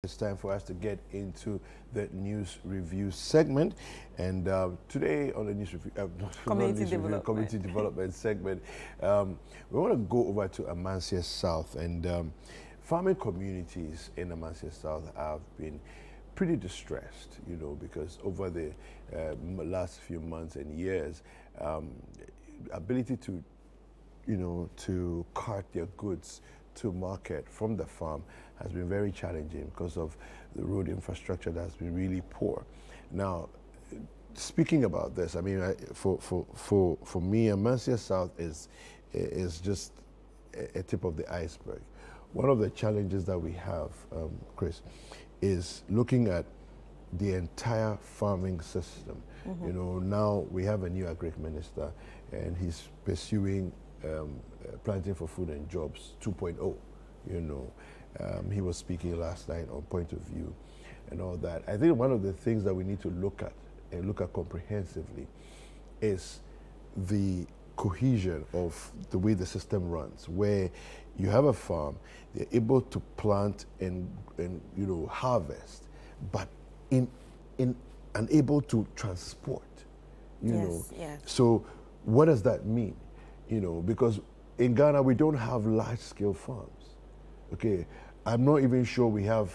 it's time for us to get into the news review segment. And today on the news review, community development segment, we want to go over to Amansie South. And farming communities in Amansie South have been pretty distressed, you know, because over the last few months and years, ability to, you know, to cart their goods to market from the farm has been very challenging because of the road infrastructure that has been really poor. Now, speaking about this, I mean, for me, Amansie South is just a tip of the iceberg. One of the challenges that we have, Chris, is looking at the entire farming system. Mm-hmm. You know, now we have a new agri minister, and he's pursuing planting for food and jobs 2.0. You know, he was speaking last night on point of view and all that. I think one of the things that we need to look at and look at comprehensively is the cohesion of the way the system runs, where you have a farm, they're able to plant and you know, harvest, but unable to transport, you know. Yes. So what does that mean? You know, because in Ghana, we don't have large-scale farms, okay? I'm not even sure we have,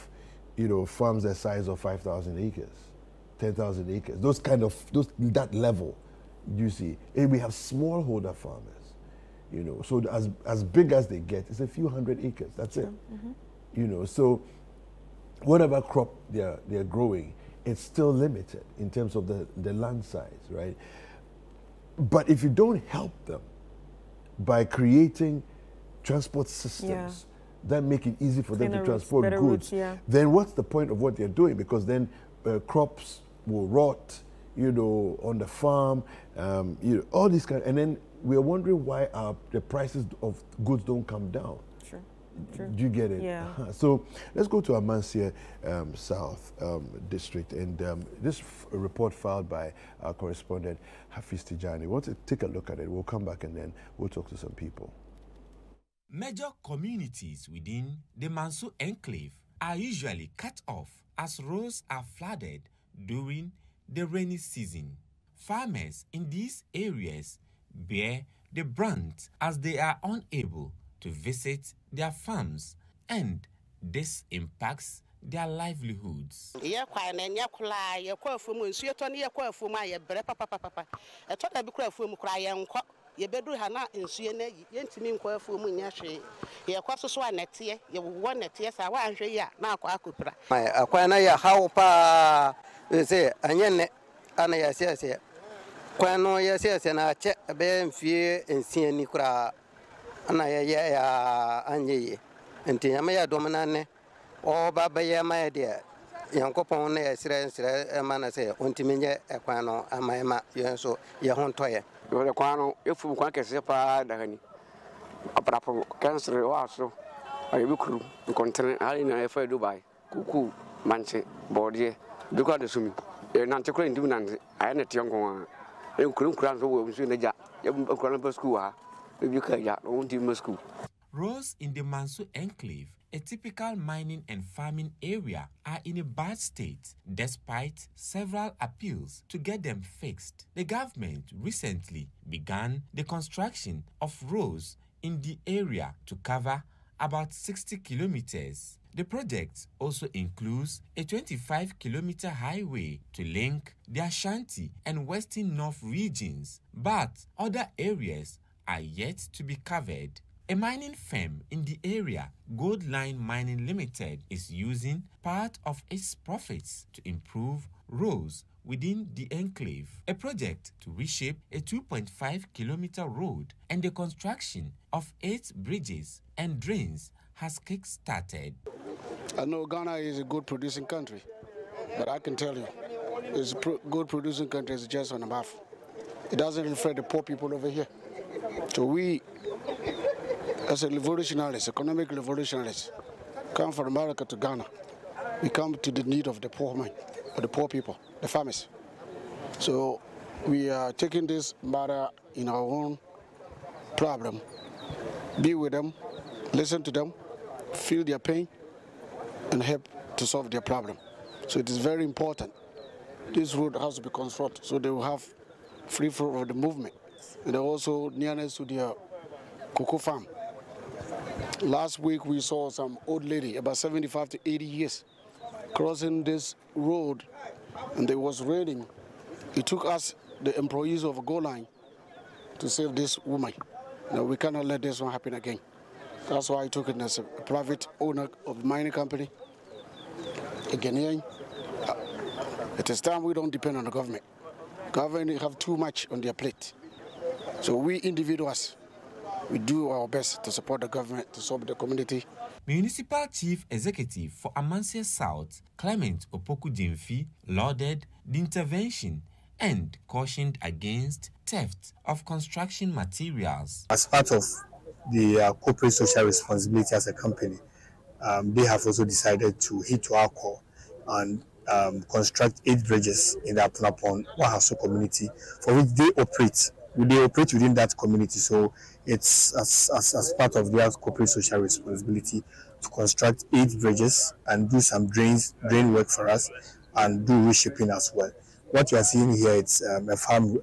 you know, farms the size of 5,000 acres, 10,000 acres, that level, you see. And we have smallholder farmers, you know, so as big as they get, it's a few hundred acres, that's it. Mm-hmm. You know, so whatever crop they're growing, it's still limited in terms of the land size, right? But if you don't help them by creating transport systems that make it easy for them to transport goods, then what's the point of what they're doing? Because then crops will rot, you know, on the farm, you know, all these and then we're wondering why the prices of goods don't come down. Sure. True. Do you get it? Yeah. So let's go to Amansie South District, and this report filed by our correspondent Hafiz Tijani. We want to take a look at it. We'll come back and then we'll talk to some people. Major communities within the Manso enclave are usually cut off as roads are flooded during the rainy season. Farmers in these areas bear the brunt as they are unable to visit their farms, and this impacts their livelihoods. O baba ya ma dia yankopon na yesire mana se ontimenye ekwano amaema yenso ye hontoye do kwano efu kwa kese pa dagani aprapo cancer waso ayi kuru kontinent ali na efa Dubai kuku manche bodie duka de sumi e nan chekro ndim nan ayi na tiongo e kuru kura so wo nsu na ja e kuru na school ha e bi ka ja no ndim school. Roads in the Manso enclave, a typical mining and farming area, are in a bad state despite several appeals to get them fixed. The government recently began the construction of roads in the area to cover about 60 kilometers. The project also includes a 25-kilometer highway to link the Ashanti and Western North regions, but other areas are yet to be covered. A mining firm in the area, Gold Line Mining Limited, is using part of its profits to improve roads within the enclave. A project to reshape a 2.5-kilometer road and the construction of 8 bridges and drains has kick-started. I know Ghana is a good producing country, but I can tell you, it's a good producing country is just on the map. It doesn't reflect the poor people over here. So we, as a revolutionaries, economic revolutionaries, come from America to Ghana. We come to the need of the poor man, or the poor people, the farmers. So we are taking this matter in our own problem, be with them, listen to them, feel their pain, and help to solve their problem. So it is very important. This road has to be constructed so they will have free flow of the movement. And also nearness to their cocoa farm. Last week we saw some old lady, about 75 to 80 years, crossing this road, and it was raining. It took us, the employees of a Go Line, to save this woman. Now we cannot let this one happen again. That's why I took it as a private owner of the mining company. Again, it is time we don't depend on the government. Government have too much on their plate. So we individuals, we do our best to support the government, to solve the community. Municipal Chief Executive for Amansie South, Clement Opoku Jemfi, lauded the intervention and cautioned against theft of construction materials. As part of the corporate social responsibility as a company, they have also decided to hit to our core and construct 8 bridges in the Apunapon Wahaso community, for which they operate. They operate within that community, so it's as part of their corporate social responsibility to construct 8 bridges and do some drain work for us and do reshipping as well. What you are seeing here, it's a farm,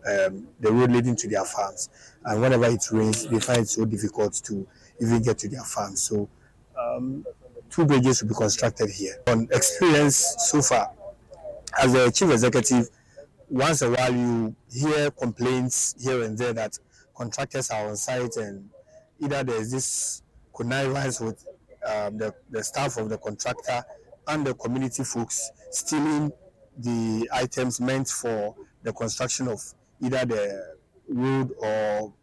the road leading to their farms, and whenever it rains, they find it so difficult to even get to their farms. So 2 bridges will be constructed here. On experience so far, as a chief executive, once a while you hear complaints here and there that contractors are on site and either there's this connivance with the staff of the contractor and the community folks stealing the items meant for the construction of either the road or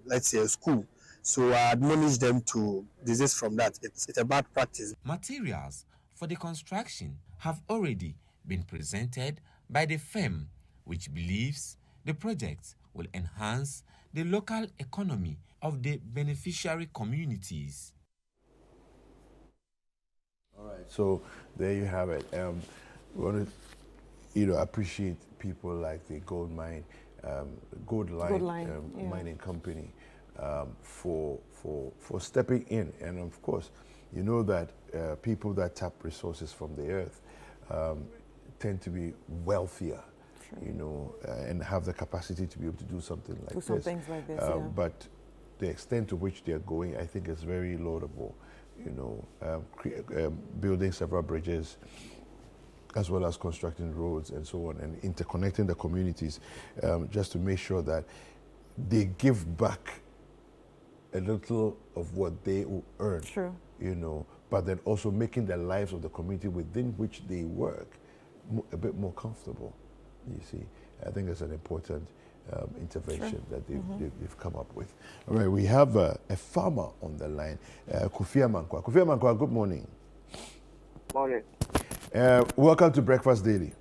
let's say a school. So I admonish them to desist from that. It's a bad practice. Materials for the construction have already been presented by the firm, which believes the project will enhance the local economy of the beneficiary communities. All right, so there you have it. We want to, appreciate people like the Gold Line mining company for stepping in, and of course, you know that people that tap resources from the earth tend to be wealthier, and have the capacity to be able to do something like this. Some things like this, But the extent to which they're going, I think, is very laudable. Building several bridges, as well as constructing roads and so on, and interconnecting the communities, just to make sure that they give back a little of what they will earn. True. But then also making the lives of the community within which they work a bit more comfortable. You see, I think that's an important intervention that they've come up with. All right, we have a farmer on the line, Kofi Amankwa. Kofi Amankwa, good morning. Morning. Welcome to Breakfast Daily.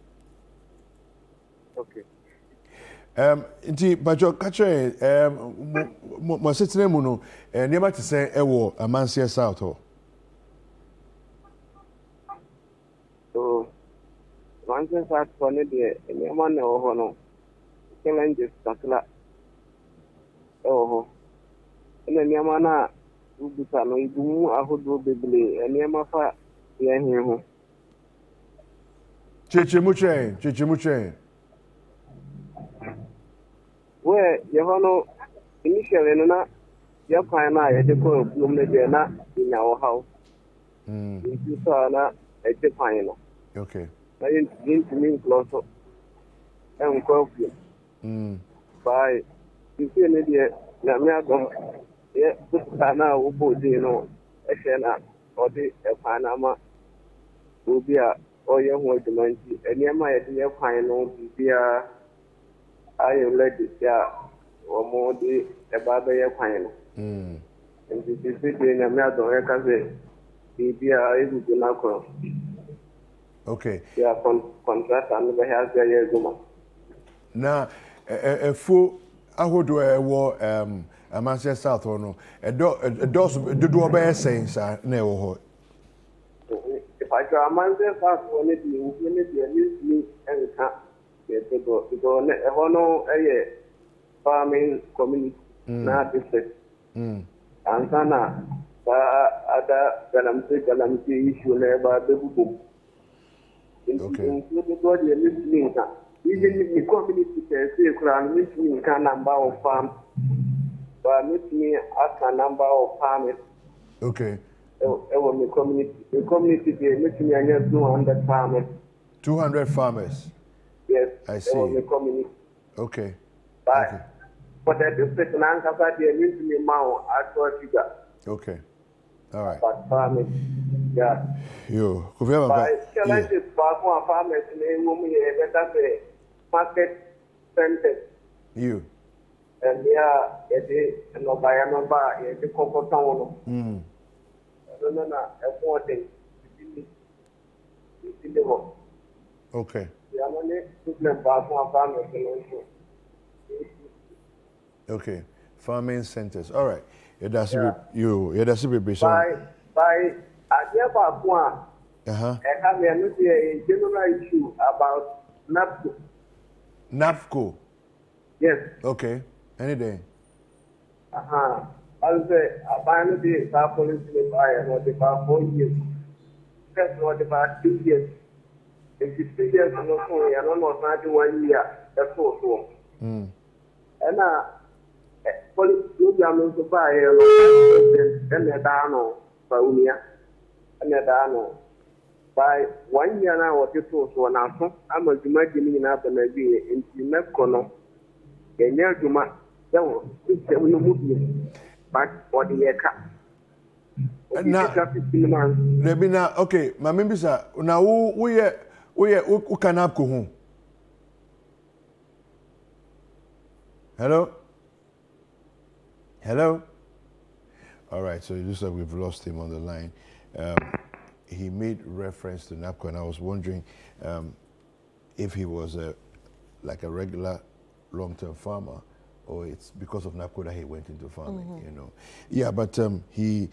Okay. Inti bajo kache mo setene mu no niema te se ewo Amansie South ho. So Amansie South for ne de niema na ho no challenges takla ene niema na ubuta no ibumu ahodo beble niema fa ye hin ho Cheche where you initially na your kind na ye ko blum ne de na in our house you saw na e de kind no okay na in to me close and ko by you see ne de na me agom ye na wo bodi no e she na odi e panama obia oye ho admanti eniema ye de kwan no bibia ayo lady ya omodi e baba ye kwan no nti bibia na me adon e ka se bibia egugu na ko okay ya contract and be has ya zuma na efo ahodo ewo Amansie South no do obey sense na ewo ho if I try Amansie South one dey we need me and ka because no farming community na district and sana other galamsey issue about the book. Okay. Even the community can say, meet me a number of farms, but meet me as a number of farmers. Okay. The community meet me against 200 farmers. 200 farmers. Yes. I see. The community. Okay. But Okay. for the district, they meet me now at what figure. Okay. All right. But farming, yeah. Yo, But challenges for farmers in a woman, better say market center. You. And yeah, it no buy a number, the cocoa town. No, affording. Okay. The only problem for farmers in Okay. Farming centers. All right. That's a bit by I never one. I have a general issue about NAPCO. NAPCO. Yes. Okay. Any day. I'll say I find the car police in the fire for about 4 years. That's what about 2 years. If it's 2 years, I'm not sorry, I don't know, not 1 year. That's so. And police program to buy and a dano, Paunia, and a dano. By 1 year now, what you told so now, I'm imagining up and idea into Mecono. And near to my but for the year. Now, okay, my members are now who can have go home. Hello? Hello? All right, so it looks like we've lost him on the line. He made reference to NAPCO, and I was wondering if he was like a regular long-term farmer, or it's because of NAPCO that he went into farming, you know. Yeah, but he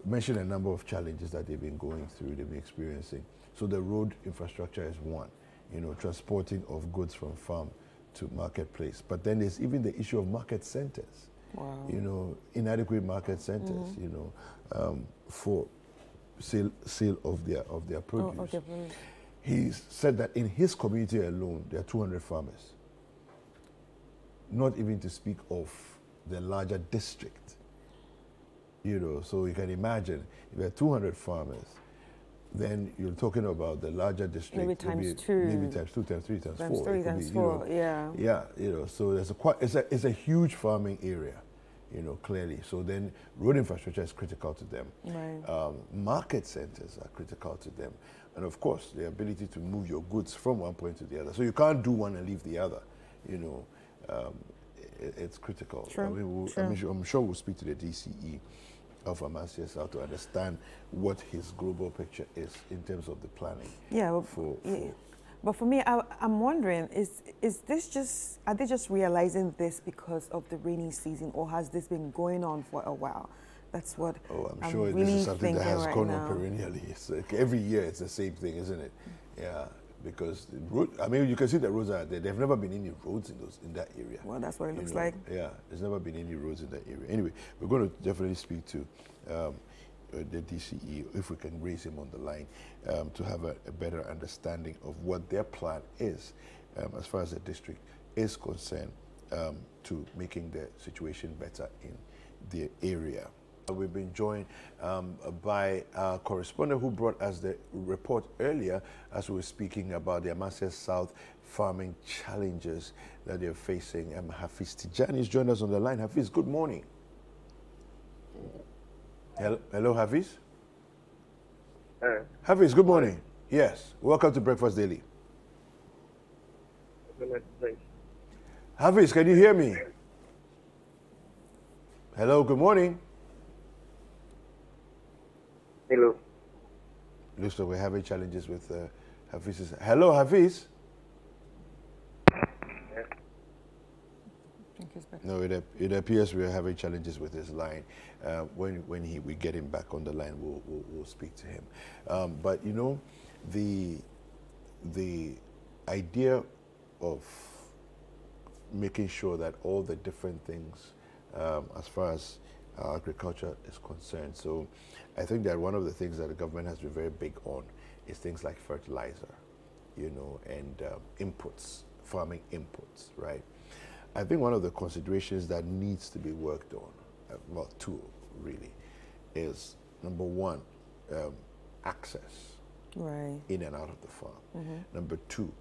mentioned a number of challenges that they've been going through, they've been experiencing. So the road infrastructure is one, you know, transporting of goods from farm to marketplace. But then there's even the issue of market centers. Wow. You know, inadequate market centers, you know, for sale of their produce. Oh, okay. He said that in his community alone, there are 200 farmers. Not even to speak of the larger district. You know, so you can imagine, if there are 200 farmers, then you're talking about the larger district. Maybe times two. Maybe times 2, times 3, times 4. Times 3, times 4, yeah. Yeah, you know, so there's it's a huge farming area, you know, clearly. So then road infrastructure is critical to them. Right. Market centers are critical to them. And of course, the ability to move your goods from one point to the other. So you can't do one and leave the other, you know. It's critical. True. I mean, I'm sure we'll speak to the DCE of Amansie South to understand what his global picture is in terms of the planning. Yeah, well, but for me, I'm wondering, is this just, are they just realizing this because of the rainy season, or has this been going on for a while? That's what I'm sure really this is something that has gone on perennially. It's like every year it's the same thing, isn't it? Yeah. Because the road, I mean, you can see the roads are there. There've never been any roads in that area. Well, that's what it looks like. Yeah, there's never been any roads in that area. Anyway, we're going to definitely speak to the DCE, if we can raise him on the line, to have a better understanding of what their plan is as far as the district is concerned, to making the situation better in the area. We've been joined by our correspondent who brought us the report earlier as we were speaking about the Amansie South farming challenges that they're facing. Hafiz Tijani has joined us on the line. Hafiz, good morning. Hello, Hafiz? Hafiz, good morning. Yes, welcome to Breakfast Daily. Hafiz, can you hear me? Hello, good morning. Hello. Looks like we're having challenges with Hafiz. Hello, Hafiz. No, it appears we're having challenges with his line. When we get him back on the line, we'll speak to him. But you know, the idea of making sure that all the different things, as far as agriculture is concerned. So I think that one of the things that the government has been very big on is things like fertilizer, you know, and inputs, farming inputs, right? I think one of the considerations that needs to be worked on, well, two really, is number one, access in and out of the farm. Number two,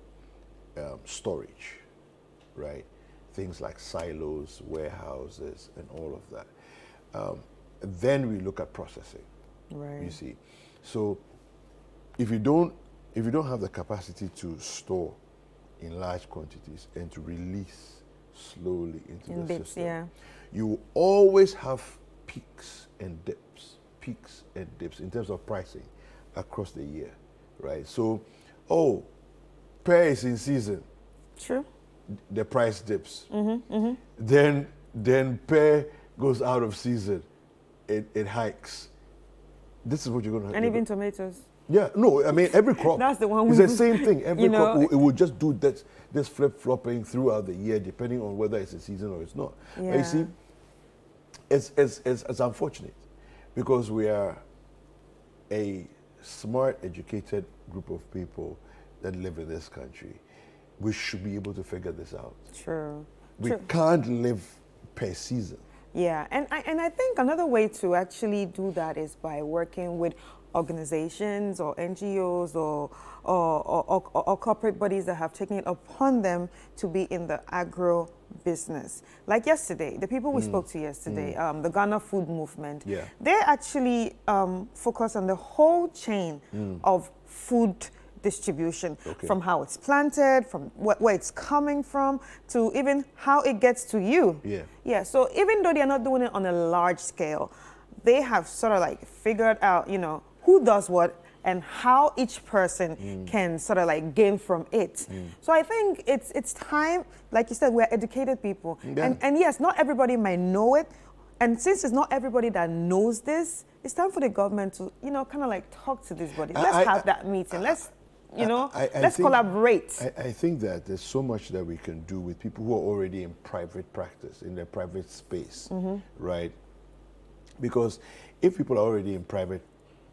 storage, right? Things like silos, warehouses, and all of that. Then we look at processing. Right. You see, so if you don't have the capacity to store in large quantities and to release slowly into the system, you always have peaks and dips in terms of pricing across the year, right? So, pear is in season. True. The price dips. Then pear goes out of season. It hikes. This is what you're going to have. And even tomatoes. Yeah, no, I mean, every crop. That's the one. It's the same thing. Every crop, it will just do this flip-flopping throughout the year, depending on whether it's a season or it's not. Yeah. But you see, it's unfortunate because we are a smart, educated group of people that live in this country. We should be able to figure this out. True. We can't live per season. Yeah, and I think another way to actually do that is by working with organizations or NGOs or corporate bodies that have taken it upon them to be in the agro business. Like yesterday, the people we spoke to yesterday, the Ghana Food Movement, they actually focus on the whole chain of food distribution, from how it's planted, from where it's coming from, to even how it gets to you. Yeah. So even though they're not doing it on a large scale, they have sort of like figured out, you know, who does what and how each person can sort of like gain from it. So I think it's time, like you said, we're educated people. And yes, not everybody might know it. And since it's not everybody that knows this, it's time for the government to, you know, kind of like talk to these bodies. Let's have that meeting. Let's collaborate. I think that there's so much that we can do with people who are already in private practice, in their private space, right? Because if people are already in private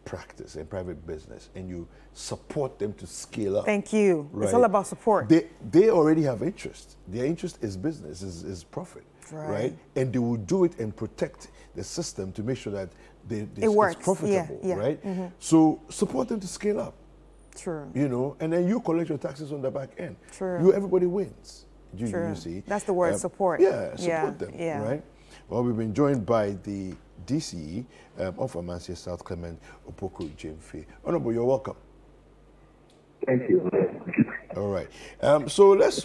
practice, in private business, and you support them to scale up. Thank you. Right? It's all about support. They already have interest. Their interest is business, is profit, right? And they will do it and protect the system to make sure that it works. It's profitable, right? So support them to scale up. True. You know, and then you collect your taxes on the back end. True. Everybody wins. You see. That's the word, support. Yeah, support them, right? Well, we've been joined by the DCE of Amansie South, Clement Opoku Jemfe. Honorable, you're welcome. Thank you. All right. So let's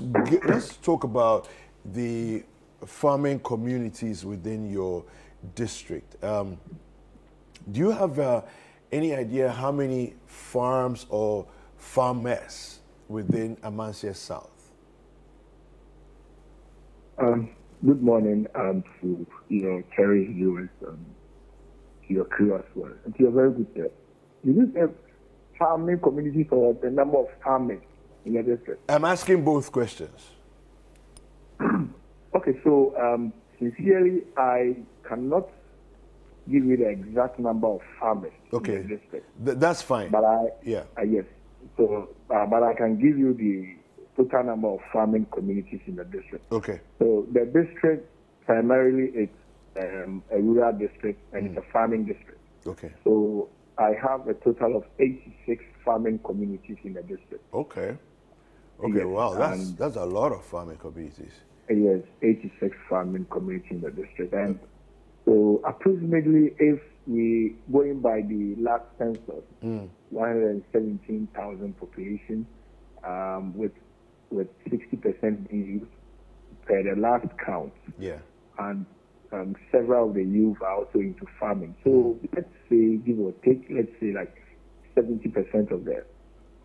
talk about the farming communities within your district. Do you have any idea how many farms or farmers within Amansie South? Good morning to Terry, you and your crew as well. And you're very good there. You just have farming communities or the number of farmers in your district? I'm asking both questions. Okay, so sincerely, I cannot give you the exact number of farmers in the district. That's fine. But yes. So, but I can give you the total number of farming communities in the district. Okay. So the district primarily it's a rural district and it's a farming district. Okay. So I have a total of 86 farming communities in the district. Okay. Okay. Yes. Wow, that's a lot of farming communities. Yes, 86 farming communities in the district, and so approximately, if we going by the last census, 117,000 population, with 60% being youth per the last count. Yeah. And several of the youth are also into farming. So let's say, give or take, let's say like 70% of the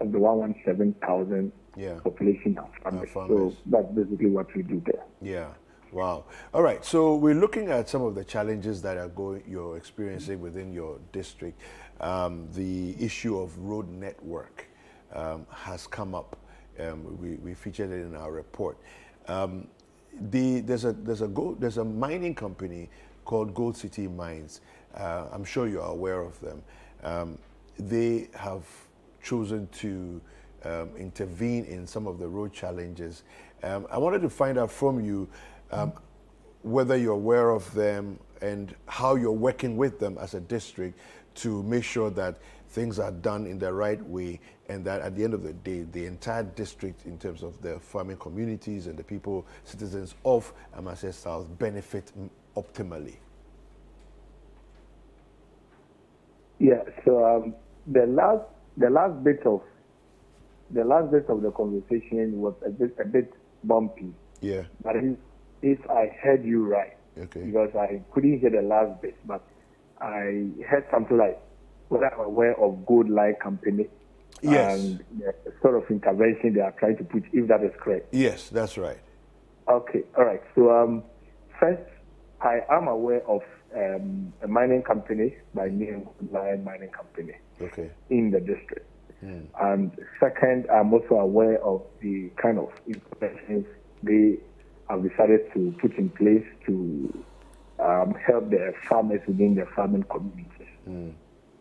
117,000 population are farmers. So that's basically what we do there. Yeah. Wow. All right. So we're looking at some of the challenges that you're experiencing within your district. The issue of road network has come up. We featured it in our report. There's a mining company called Gold City Mines. I'm sure you are aware of them. They have chosen to intervene in some of the road challenges. I wanted to find out from you whether you're aware of them and how you're working with them as a district to make sure that things are done in the right way, and that at the end of the day, the entire district, in terms of the farming communities and the people, citizens of Amansie South, benefit optimally. Yeah. So the last bit of the conversation was a bit bumpy. Yeah. But if I heard you right, okay, because I couldn't hear the last bit, but I heard something like, whether I'm aware of Gold Light Company, yes, and the sort of intervention they are trying to put, if that is correct. Yes, that's right. Okay, all right. So first, I am aware of a mining company by name Gold Light Mining Company, okay, in the district. And second, I'm also aware of the kind of interventions they have decided to put in place to help the farmers within the farming communities.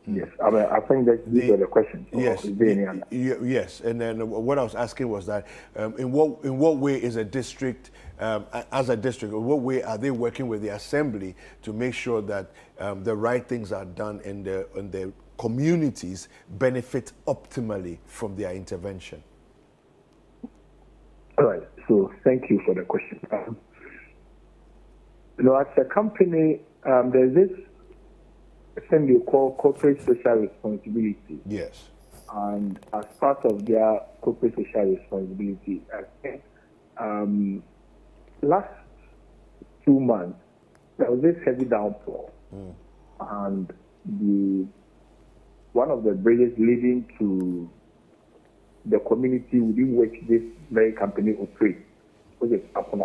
Yes, I think that these are the questions. Yes, yes. And then what I was asking was that in what way is a district, as a district, in what way are they working with the assembly to make sure that the right things are done and the communities benefit optimally from their intervention? All right. So thank you for the question. As a company, there's this thing they call corporate social responsibility. Yes. And as part of their corporate social responsibility, I think last 2 months there was this heavy downpour, and one of the bridges leading to the community within which this very company operates, which is Upon,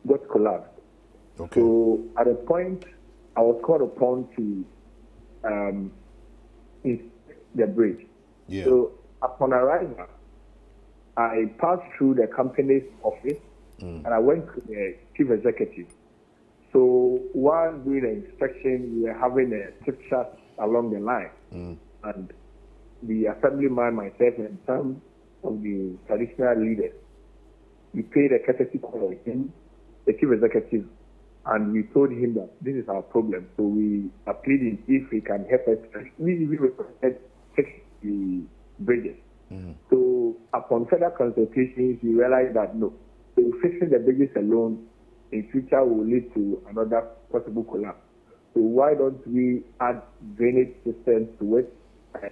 got collapsed. Okay. So at a point, I was called upon to inspect the bridge. Yeah. So upon arrival, I passed through the company's office and I went to the chief executive. So while doing the inspection, we were having a chit chat along the line. And the assemblyman, myself, and some of the traditional leaders, we paid a courtesy call on him, the chief executive, and we told him that this is our problem. So we are pleading if he can help us. We requested fix the bridges. So upon further consultations, we realized that no, so fixing the bridges alone in future will lead to another possible collapse. So why don't we add drainage systems to it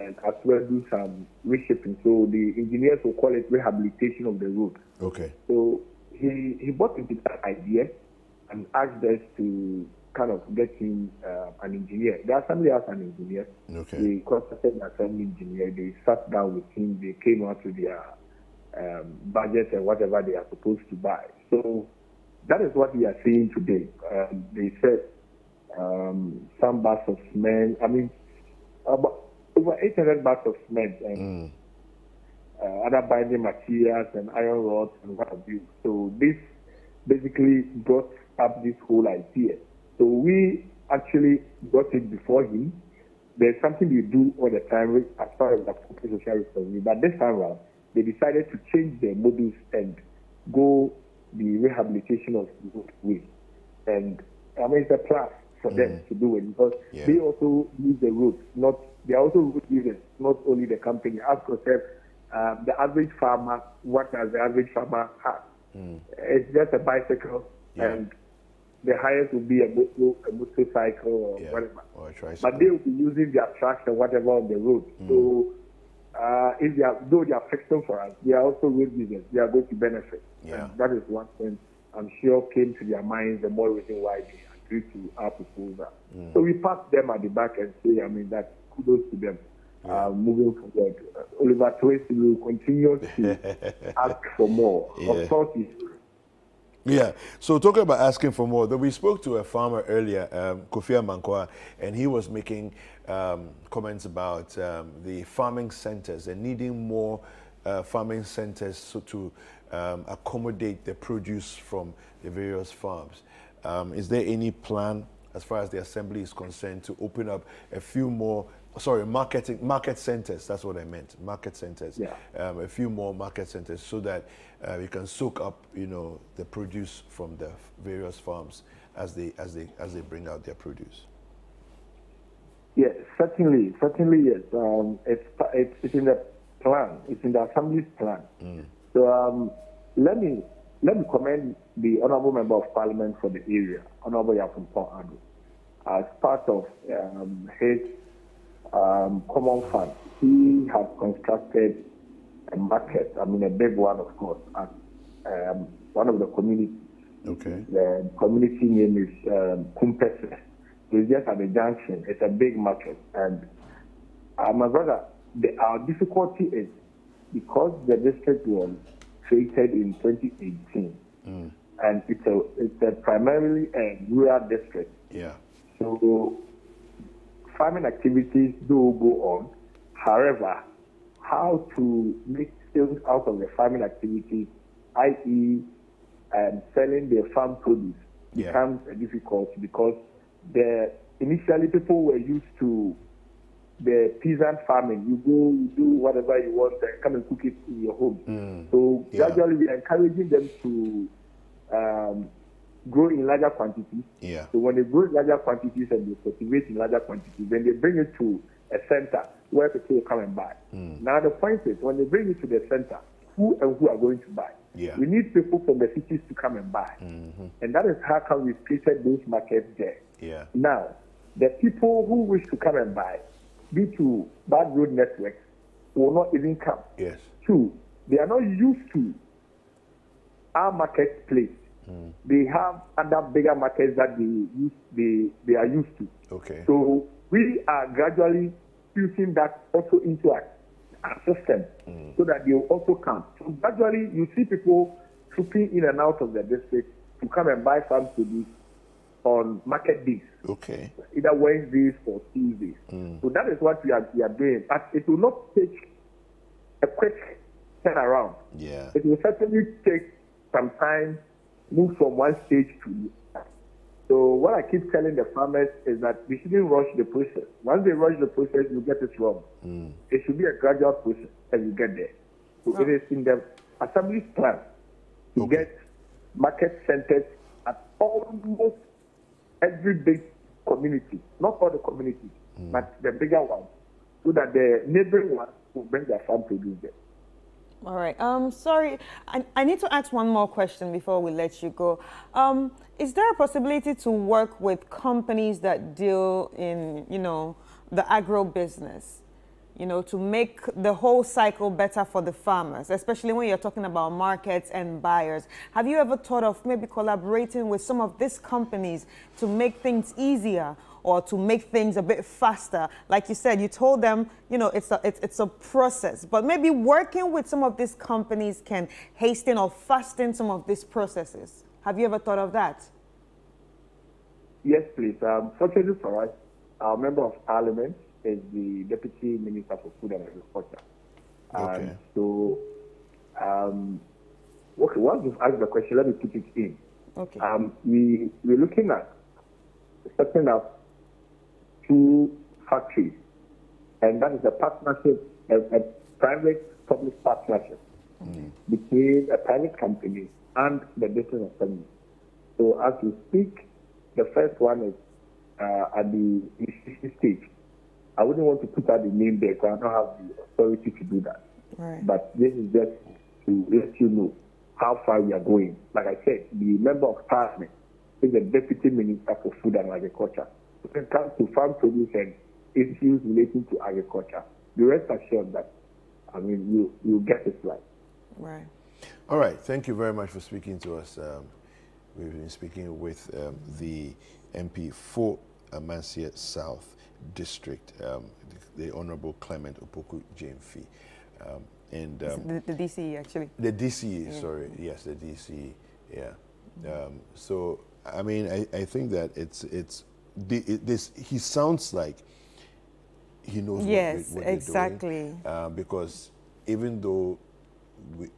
and as well do some reshaping? So the engineers will call it rehabilitation of the road. Okay. So he bought into that idea and asked us to kind of get him an engineer. The assembly has an engineer. Okay. They contacted an assembly engineer. They sat down with him. They came out with their budget and whatever they are supposed to buy. So that is what we are seeing today. They said some bags of cement. I mean, about over 800 bags of cement and other binding materials and iron rods and what have you. So this basically brought up this whole idea. So we actually got it before him. There's something we do all the time as far as the corporate social responsibility. But this time around, they decided to change their modus and go the rehabilitation of the way. And I mean, it's a plus for them to do it because they also use the roads. They are also road users, not only the company. Ask yourself, the average farmer, what does the average farmer have? It's just a bicycle, and the highest will be a motorcycle or whatever. Or a tricycle. But they will be using their trucks and whatever on the road. So if they are, though they are fixing for us, they are also road users. They are going to benefit. And that is one thing I'm sure came to their minds, the more reason why they agreed to our proposal. So we passed them at the back and say, I mean, that kudos to them. Moving forward, Oliver Twist will continue to ask for more. Of course, so talking about asking for more, we spoke to a farmer earlier, Kofi Amankwa, and he was making comments about the farming centers and needing more farming centers to accommodate the produce from the various farms. Is there any plan, as far as the assembly is concerned, to open up a few more, market centers, that's what I meant, market centers, a few more market centers, so that we can soak up, the produce from the various farms as they bring out their produce? Yes, certainly yes. It's in the plan. It's in the assembly's plan. So let me commend the honourable member of parliament for the area, Honourable Yafunpon Ado, as part of his common fund. He has constructed a market. I mean, a big one, of course, at one of the communities. Okay. The community name is Kumpese. It's just at the junction. It's a big market. And my brother, our difficulty is because the district was created in 2018, and it's a primarily a rural district. Yeah. So farming activities do go on. However, how to make sales out of the farming activities, i.e., selling their farm produce, becomes a difficulty, because initially people were used to the peasant farming. You go, you do whatever you want, and come and cook it in your home. So gradually we are encouraging them to grow in larger quantities. So when they grow in larger quantities and they cultivate in larger quantities, then they bring it to a center where people will come and buy. Now the point is, when they bring it to the center, who are going to buy? We need people from the cities to come and buy. And that is how come we've created those markets there. Now, the people who wish to come and buy, due to bad road networks, will not even come. Two, they are not used to our marketplace. They have other bigger markets that they are used to. So we are gradually putting that also into our system, so that they will also come. So gradually you see people trooping in and out of the district to come and buy farm produce on market days. Either Wednesdays or Tuesdays. So that is what we are doing. But it will not take a quick turnaround. It will certainly take some time, move from one stage to the other. So what I keep telling the farmers is that we shouldn't rush the process. Once they rush the process, you get it wrong. It should be a gradual process and you get there. So it is in the assembly's plan to get market centers at almost every big community, not all the communities, but the bigger ones, so that the neighboring ones will bring their farm produce there. All right. Sorry, I need to ask one more question before we let you go. Is there a possibility to work with companies that deal in, the agro business, to make the whole cycle better for the farmers, especially when you're talking about markets and buyers? Have you ever thought of maybe collaborating with some of these companies to make things easier, or to make things a bit faster? Like you said, you told them, it's a process, but maybe working with some of these companies can hasten or fasten some of these processes. Have you ever thought of that? Yes, please. Fortunately for us, our member of parliament is the Deputy Minister for Food and Agriculture. So, once you've asked the question, let me put it in. We're looking at setting up 2 factories, and that is a partnership, a private-public partnership between a private company and the district assembly. So as we speak, the first one is at the initial stage. I wouldn't want to put out the name there because I don't have the authority to do that. But this is just to let you know how far we are going. Like I said, the member of parliament is the Deputy Minister for Food and Agriculture. When it comes to farm produce and issues relating to agriculture, be rest assured that, you'll get it right. All right. Thank you very much for speaking to us. We've been speaking with the MP for Amansie South District, the Honorable Clement Opoku Jamefi. And the DCE, actually. The DCE, sorry. Yes, the DCE, so, I think that he sounds like he knows what exactly. They're doing. Because even though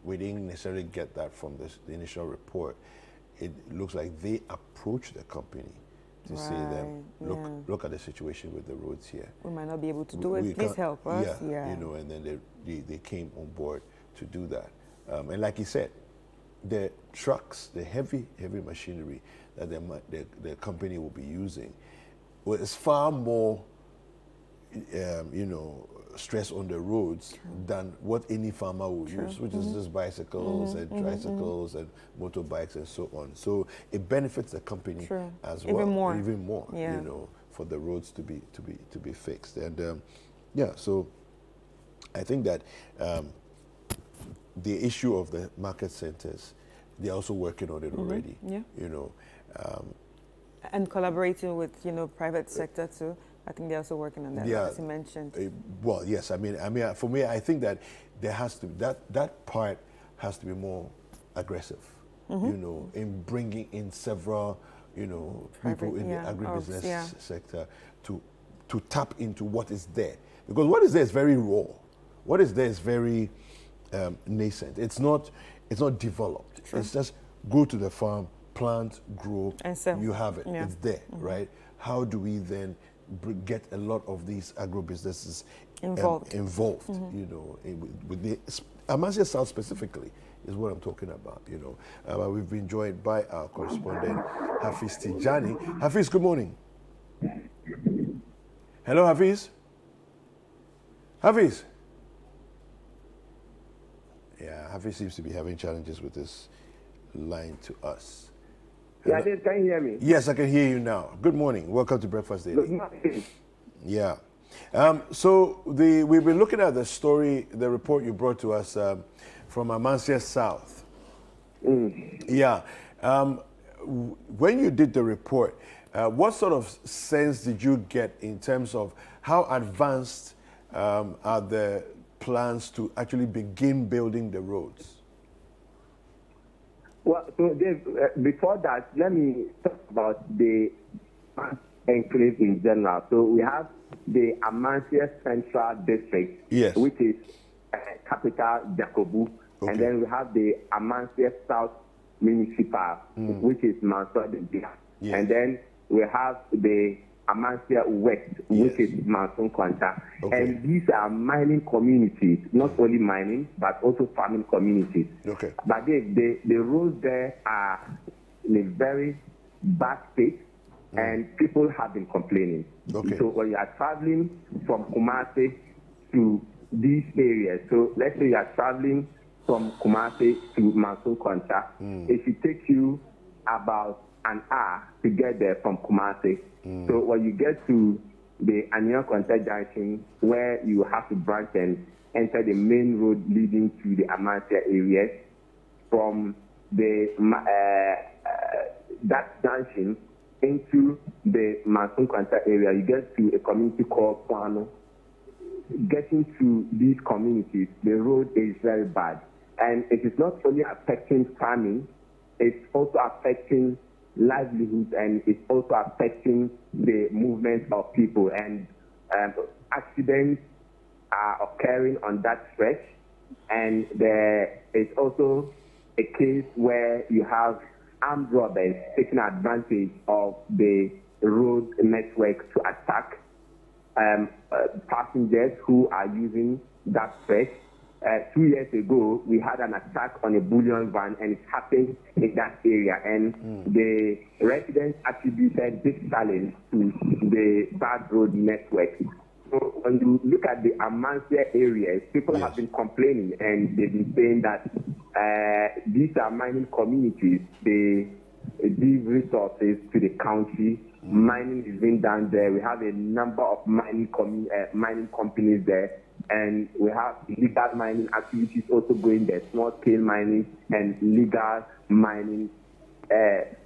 we didn't necessarily get that from the initial report, it looks like they approached the company to say them, look at the situation with the roads here. We might not be able to do it. Please help us. Yeah, you know, and then they came on board to do that. And like you said, the trucks, the heavy machinery that the company will be using, well, it's far more, you know, stress on the roads than what any farmer will use, which is just bicycles and tricycles and motorbikes and so on. So it benefits the company as well, even more, you know, for the roads to be fixed. And yeah, so I think that the issue of the market centers, they're also working on it already. You know, and collaborating with, you know, private sector too. I think they're also working on that, as you mentioned. Well, yes. I mean, for me, I think that there has to that part has to be more aggressive. You know, in bringing in several, you know, people in the agribusiness sector to tap into what is there, because what is there is very raw. What is there is very nascent. It's not developed. It's just go to the farm, plant, grow, and sell. You have it. It's there, right? How do we then get a lot of these agro-businesses involved, you know, with the Amansie South specifically is what I'm talking about, you know. We've been joined by our correspondent, Hafiz Tijani. Hafiz, good morning. Hello, Hafiz. Hafiz. Yeah, Hafiz seems to be having challenges with this line to us. Yeah, can you hear me? Yes, I can hear you now. Good morning. Welcome to Breakfast Daily. Good morning. Yeah. So we've been looking at the story, the report you brought to us from Amansie South. Yeah. When you did the report, what sort of sense did you get in terms of how advanced are the plans to actually begin building the roads? Well, so Dave, before that, let me talk about the enclave in general. So we have the Amansie Central District, which is capital Jakobu, and then we have the Amansie South Municipal, which is Mansour-Debia, and then we have the Amansie West, which is Mansour Kwanta. And these are mining communities, not only mining, but also farming communities. But the roads there are in a very bad state, and people have been complaining. So when you are traveling from Kumasi to these areas, so let's say you are traveling from Kumasi to Mansour Kwanta, it should take you about an hour to get there from Kumasi. So when you get to the Anion Kwanta Junction, where you have to branch and enter the main road leading to the Amansie area, from the that junction into the Mansour Kwanta area, you get to a community called Puano. Getting to these communities, the road is very bad. And it is not only affecting farming, it's also affecting livelihoods, and it's also affecting the movement of people. And accidents are occurring on that stretch. And there is also a case where you have armed robbers taking advantage of the road network to attack passengers who are using that stretch. 2 years ago, we had an attack on a bullion van, and it happened in that area. And the residents attributed this challenge to the bad road network. So when you look at the Amansie areas, people have been complaining, and they've been saying that these are mining communities. They give resources to the county. Mining is being done there. We have a number of mining companies there. And we have illegal mining activities also going there, small-scale mining and legal mining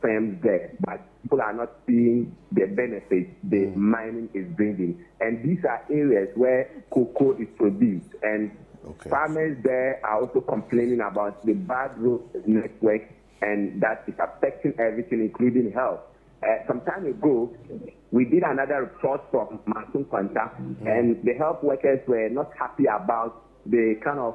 firms there. But people are not seeing the benefits the mining is bringing. And these are areas where cocoa is produced. And farmers there are also complaining about the bad road network, and that is affecting everything, including health. Some time ago, we did another report from Mansour Kwanta, and the health workers were not happy about the kind of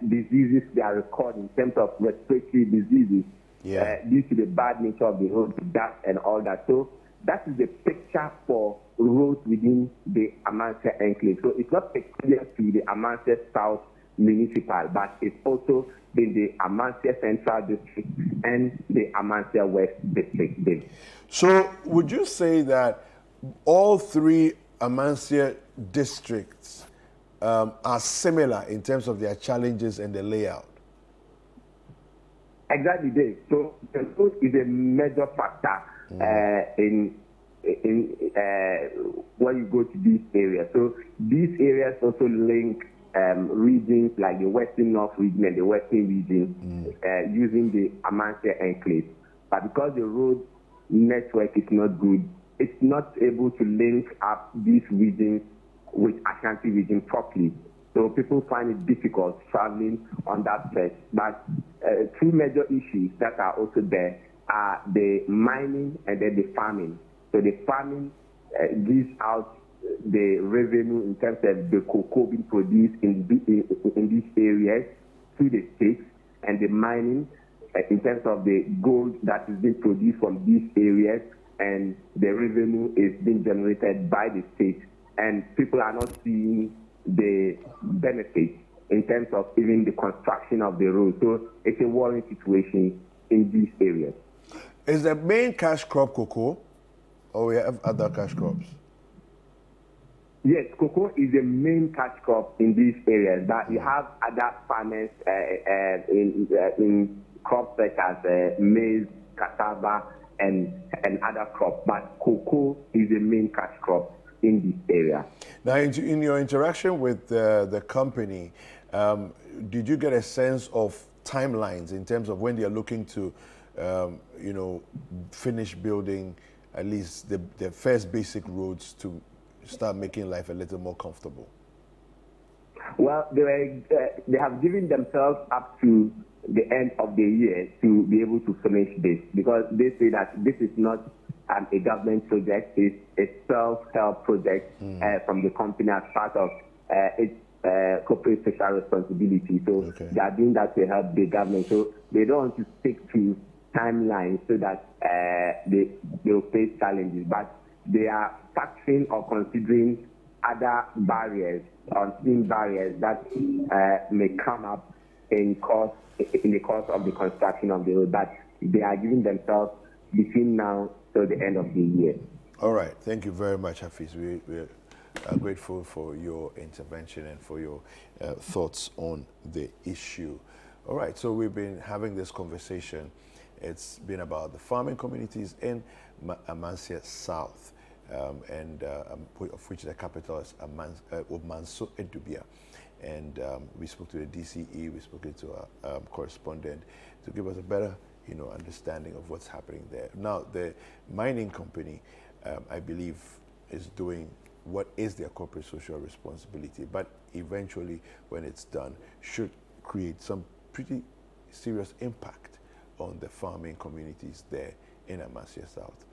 diseases they are recording in terms of respiratory diseases. due to the bad nature of the road, dust and all that. So that is the picture for roads within the Amansie enclave. So it's not peculiar to the Amansie South Municipal, but it's also in the Amansie Central District and the Amansie West District. So would you say that all three Amansie districts are similar in terms of their challenges and the layout? Exactly, Dave. So the road is a major factor in when you go to these areas. So these areas also link regions like the Western North region and the Western region using the Amansie enclave. But because the road network is not good, it's not able to link up these regions with Ashanti region properly. So people find it difficult traveling on that stretch. But two major issues that are also there are the mining and then the farming. So the farming gives out the revenue in terms of the cocoa being produced in these areas to the states, and the mining in terms of the gold that is being produced from these areas, and the revenue is being generated by the state, and people are not seeing the benefits in terms of even the construction of the road. So it's a worrying situation in these areas. Is the main cash crop cocoa, or we have other cash crops? Yes, cocoa is the main cash crop in these areas, but you have other farmers in crops such as maize, cassava, and other crops. But cocoa is the main cash crop in this area. Now, in your interaction with the company, did you get a sense of timelines in terms of when they are looking to, finish building at least the first basic roads to start making life a little more comfortable? Well, they have given themselves up to the end of the year to be able to finish this, because they say that this is not a government project, it's a self-help project from the company as part of its corporate social responsibility. So they are doing that to help the government. So they don't want to stick to timelines so that they will face challenges, but they are factoring or considering other barriers, unseen barriers that may come up in the course of the construction of the road. But they are giving themselves between now till the end of the year. All right. Thank you very much, Hafiz. We are grateful for your intervention and for your thoughts on the issue. All right. So we've been having this conversation. It's been about the farming communities in Amansie South, of which the capital is Amansie Edubia. And we spoke to the DCE, we spoke to our correspondent to give us a better understanding of what's happening there. Now, the mining company, I believe, is doing what is their corporate social responsibility, but eventually, when it's done, should create some pretty serious impact on the farming communities there in Amansie South.